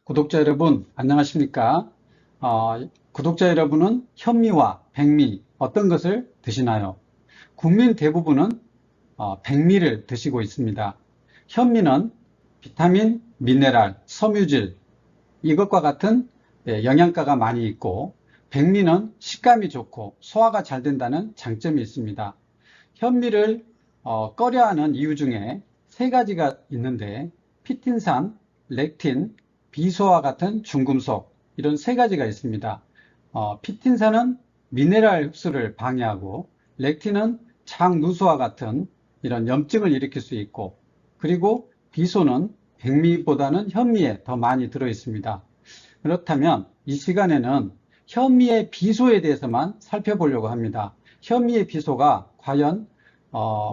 구독자 여러분, 안녕하십니까? 구독자 여러분은 현미와 백미 어떤 것을 드시나요? 국민 대부분은 백미를 드시고 있습니다. 현미는 비타민, 미네랄, 섬유질 이것과 같은 영양가가 많이 있고, 백미는 식감이 좋고 소화가 잘 된다는 장점이 있습니다. 현미를 꺼려 하는 이유 중에 세 가지가 있는데, 피틴산, 렉틴, 비소와 같은 중금속, 이런 세 가지가 있습니다. 피틴산은 미네랄 흡수를 방해하고, 렉틴은 장누수와 같은 이런 염증을 일으킬 수 있고, 그리고 비소는 백미보다는 현미에 더 많이 들어 있습니다. 그렇다면 이 시간에는 현미의 비소에 대해서만 살펴보려고 합니다. 현미의 비소가 과연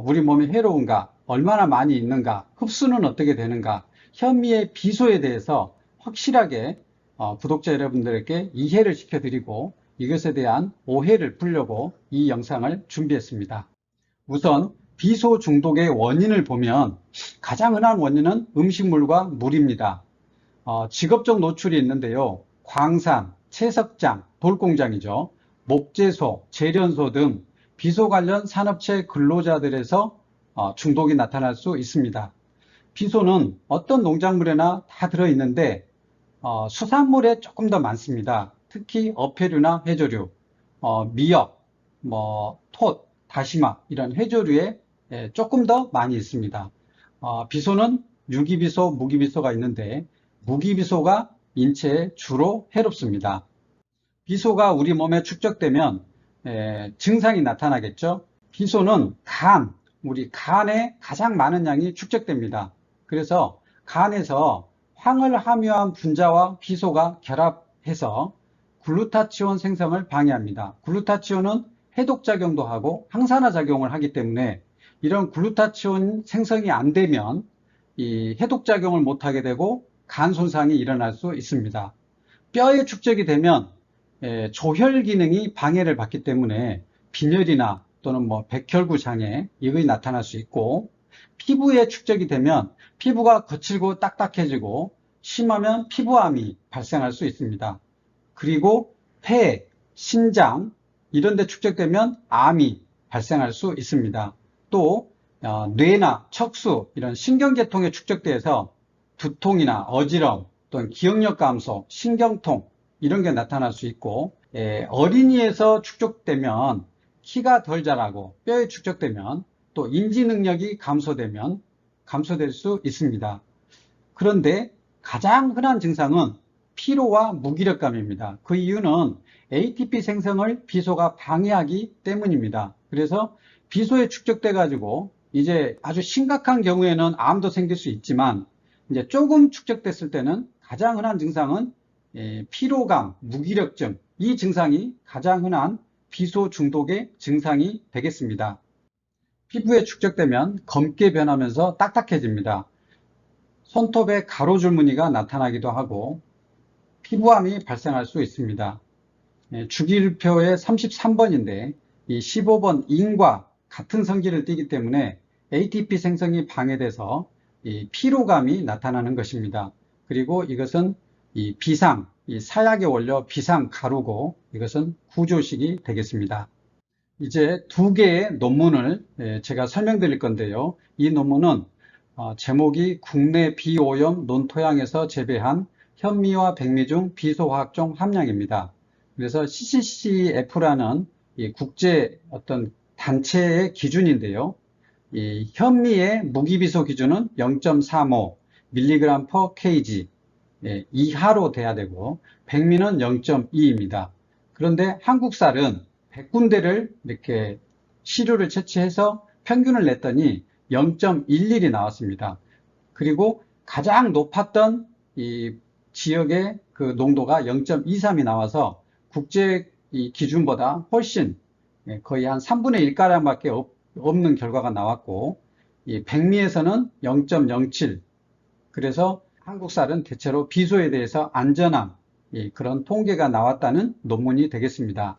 우리 몸에 해로운가, 얼마나 많이 있는가, 흡수는 어떻게 되는가, 현미의 비소에 대해서 확실하게 구독자 여러분들에게 이해를 시켜드리고, 이것에 대한 오해를 풀려고 이 영상을 준비했습니다. 우선 비소 중독의 원인을 보면 가장 흔한 원인은 음식물과 물입니다. 직업적 노출이 있는데요. 광산, 채석장, 돌공장이죠. 목재소, 제련소 등 비소 관련 산업체 근로자들에서 중독이 나타날 수 있습니다. 비소는 어떤 농작물에나 다 들어있는데 수산물에 조금 더 많습니다. 특히 어패류나 해조류, 미역, 톳, 다시마 이런 해조류에 조금 더 많이 있습니다. 비소는 유기비소, 무기비소가 있는데 무기비소가 인체에 주로 해롭습니다. 비소가 우리 몸에 축적되면 증상이 나타나겠죠. 비소는 우리 간에 가장 많은 양이 축적됩니다. 그래서 간에서 황을 함유한 분자와 비소가 결합해서 글루타치온 생성을 방해합니다. 글루타치온은 해독작용도 하고 항산화작용을 하기 때문에 이런 글루타치온 생성이 안 되면 이 해독작용을 못하게 되고 간 손상이 일어날 수 있습니다. 뼈에 축적이 되면 조혈 기능이 방해를 받기 때문에 빈혈이나 또는 백혈구 장애 이것이 나타날 수 있고, 피부에 축적이 되면 피부가 거칠고 딱딱해지고 심하면 피부암이 발생할 수 있습니다. 그리고 폐, 신장 이런 데 축적되면 암이 발생할 수 있습니다. 또 뇌나 척수 이런 신경계통에 축적돼서 두통이나 어지럼 또는 기억력 감소, 신경통 이런 게 나타날 수 있고, 어린이에서 축적되면 키가 덜 자라고 뼈에 축적되면 또 인지 능력이 감소될 수 있습니다. 그런데 가장 흔한 증상은 피로와 무기력감입니다. 그 이유는 ATP 생성을 비소가 방해하기 때문입니다. 그래서 비소에 축적돼 가지고 이제 아주 심각한 경우에는 암도 생길 수 있지만, 이제 조금 축적됐을 때는 가장 흔한 증상은 피로감, 무기력증, 이 증상이 가장 흔한 비소 중독의 증상이 되겠습니다. 피부에 축적되면 검게 변하면서 딱딱해집니다. 손톱에 가로줄무늬가 나타나기도 하고 피부암이 발생할 수 있습니다. 주기율표의 33번인데 이 15번 인과 같은 성질을 띠기 때문에 ATP 생성이 방해돼서 이 피로감이 나타나는 것입니다. 그리고 이것은 이 사약의 원료 비상 가루고, 이것은 구조식이 되겠습니다. 이제 두 개의 논문을 제가 설명드릴 건데요. 이 논문은 제목이 국내 비오염 논토양에서 재배한 현미와 백미 중 비소화학종 함량입니다. 그래서 CCCF라는 국제 어떤 단체의 기준인데요. 이 현미의 무기비소 기준은 0.35 mg per kg 이하로 돼야 되고, 백미는 0.2입니다. 그런데 한국 쌀은 100군데를 이렇게 시료를 채취해서 평균을 냈더니 0.11이 나왔습니다. 그리고 가장 높았던 이 지역의 그 농도가 0.23이 나와서 국제 기준보다 훨씬 거의 한 3분의 1가량밖에 없는 결과가 나왔고, 이 백미에서는 0.07. 그래서 한국 쌀은 대체로 비소에 대해서 안전한 그런 통계가 나왔다는 논문이 되겠습니다.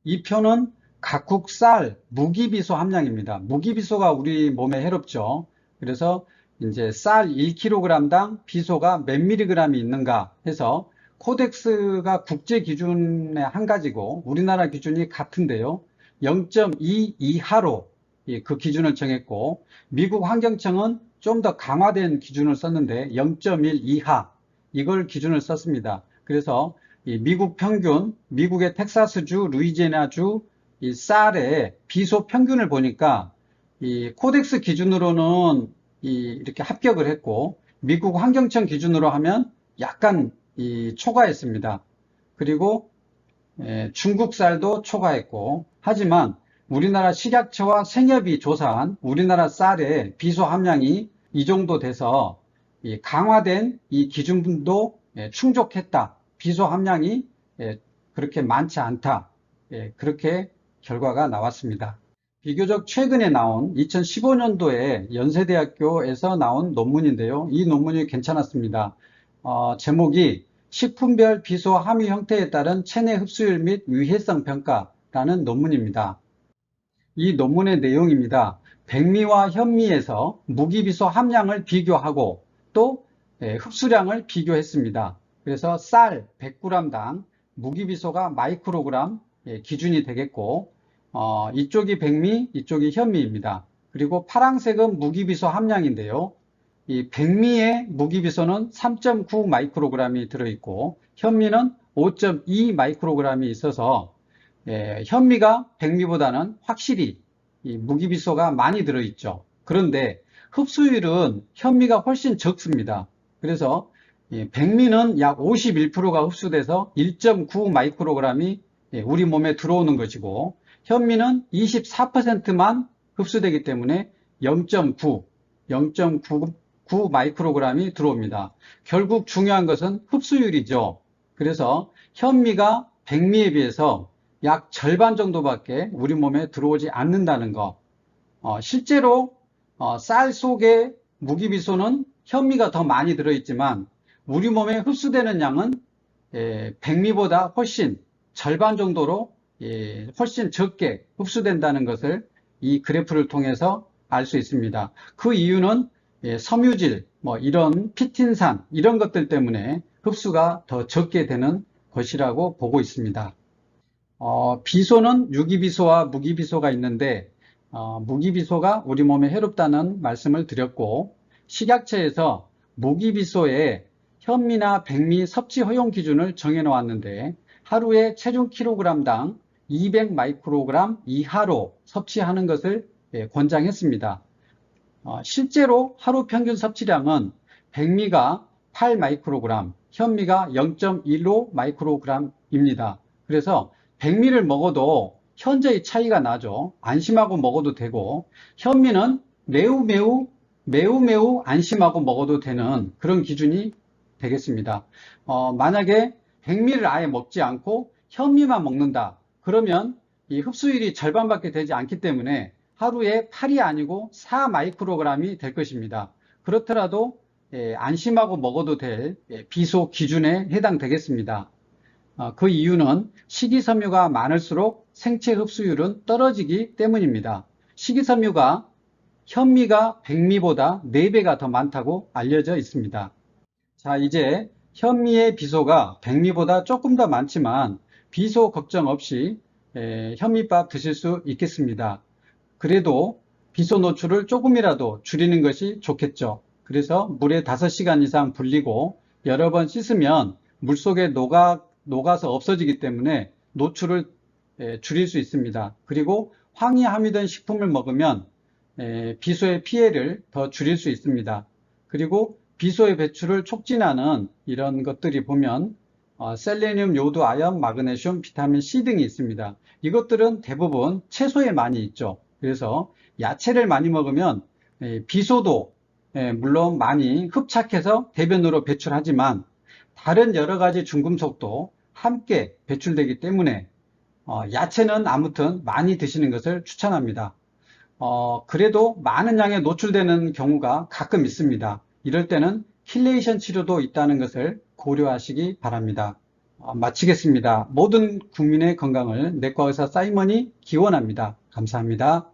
이 표는 각국 쌀 무기비소 함량입니다. 무기비소가 우리 몸에 해롭죠. 그래서 이제 쌀 1kg당 비소가 몇 미리그램이 있는가 해서 코덱스가 국제 기준의 한 가지고 우리나라 기준이 같은데요. 0.2 이하로 그 기준을 정했고 미국 환경청은 좀 더 강화된 기준을 썼는데 0.1 이하 이걸 기준을 썼습니다. 그래서 이 미국 평균, 미국의 텍사스주, 루이지애나주 이 쌀의 비소 평균을 보니까 이 코덱스 기준으로는 이렇게 합격을 했고 미국 환경청 기준으로 하면 약간 초과했습니다. 그리고 중국 쌀도 초과했고 하지만 우리나라 식약처와 생협이 조사한 우리나라 쌀의 비소 함량이 이 정도 돼서 강화된 이 기준도 충족했다. 비소 함량이 그렇게 많지 않다. 그렇게 결과가 나왔습니다. 비교적 최근에 나온 2015년도에 연세대학교에서 나온 논문인데요. 이 논문이 괜찮았습니다. 제목이 식품별 비소 함유 형태에 따른 체내 흡수율 및 위해성 평가라는 논문입니다. 이 논문의 내용입니다. 백미와 현미에서 무기비소 함량을 비교하고 또 흡수량을 비교했습니다. 그래서 쌀 100g당 무기비소가 마이크로그램 기준이 되겠고 이쪽이 백미, 이쪽이 현미입니다. 그리고 파란색은 무기비소 함량인데요. 이 백미의 무기비소는 3.9 마이크로그램이 들어있고 현미는 5.2 마이크로그램이 있어서 현미가 백미보다는 확실히 이 무기비소가 많이 들어있죠. 그런데 흡수율은 현미가 훨씬 적습니다. 그래서 백미는 약 51%가 흡수돼서 1.9 마이크로그램이 우리 몸에 들어오는 것이고 현미는 24%만 흡수되기 때문에 0.9 마이크로그램이 들어옵니다. 결국 중요한 것은 흡수율이죠. 그래서 현미가 백미에 비해서 약 절반 정도밖에 우리 몸에 들어오지 않는다는 거. 실제로 쌀 속에 무기비소는 현미가 더 많이 들어있지만 우리 몸에 흡수되는 양은 백미보다 훨씬 절반 정도로 훨씬 적게 흡수된다는 것을 이 그래프를 통해서 알 수 있습니다. 그 이유는 섬유질, 이런 피틴산 이런 것들 때문에 흡수가 더 적게 되는 것이라고 보고 있습니다. 비소는 유기비소와 무기비소가 있는데 무기비소가 우리 몸에 해롭다는 말씀을 드렸고 식약처에서 무기비소의 현미나 백미 섭취 허용 기준을 정해 놓았는데 하루에 체중 킬로그램당 200 마이크로그램 이하로 섭취하는 것을 권장했습니다. 실제로 하루 평균 섭취량은 백미가 8 마이크로그램, 현미가 0.15 마이크로그램입니다. 그래서 백미를 먹어도 현저히 차이가 나죠. 안심하고 먹어도 되고 현미는 매우 안심하고 먹어도 되는 그런 기준이 되겠습니다. 만약에 백미를 아예 먹지 않고 현미만 먹는다. 그러면 이 흡수율이 절반밖에 되지 않기 때문에 하루에 8이 아니고 4 마이크로그램이 될 것입니다. 그렇더라도 안심하고 먹어도 될 비소 기준에 해당되겠습니다. 그 이유는 식이섬유가 많을수록 생체 흡수율은 떨어지기 때문입니다. 식이섬유가 현미가 백미보다 4배가 더 많다고 알려져 있습니다. 자, 이제 현미의 비소가 백미보다 조금 더 많지만 비소 걱정 없이 현미밥 드실 수 있겠습니다. 그래도 비소 노출을 조금이라도 줄이는 것이 좋겠죠. 그래서 물에 5시간 이상 불리고 여러 번 씻으면 물속에 녹아서 없어지기 때문에 노출을 줄일 수 있습니다. 그리고 황이 함유된 식품을 먹으면 비소의 피해를 더 줄일 수 있습니다. 그리고 비소의 배출을 촉진하는 이런 것들이 보면 셀레늄, 요드, 아연, 마그네슘, 비타민 C 등이 있습니다. 이것들은 대부분 채소에 많이 있죠. 그래서 야채를 많이 먹으면 비소도 물론 많이 흡착해서 대변으로 배출하지만 다른 여러 가지 중금속도 함께 배출되기 때문에 야채는 아무튼 많이 드시는 것을 추천합니다. 그래도 많은 양에 노출되는 경우가 가끔 있습니다. 이럴 때는 킬레이션 치료도 있다는 것을 고려하시기 바랍니다. 마치겠습니다. 모든 국민의 건강을 내과 의사 사이먼이 기원합니다. 감사합니다.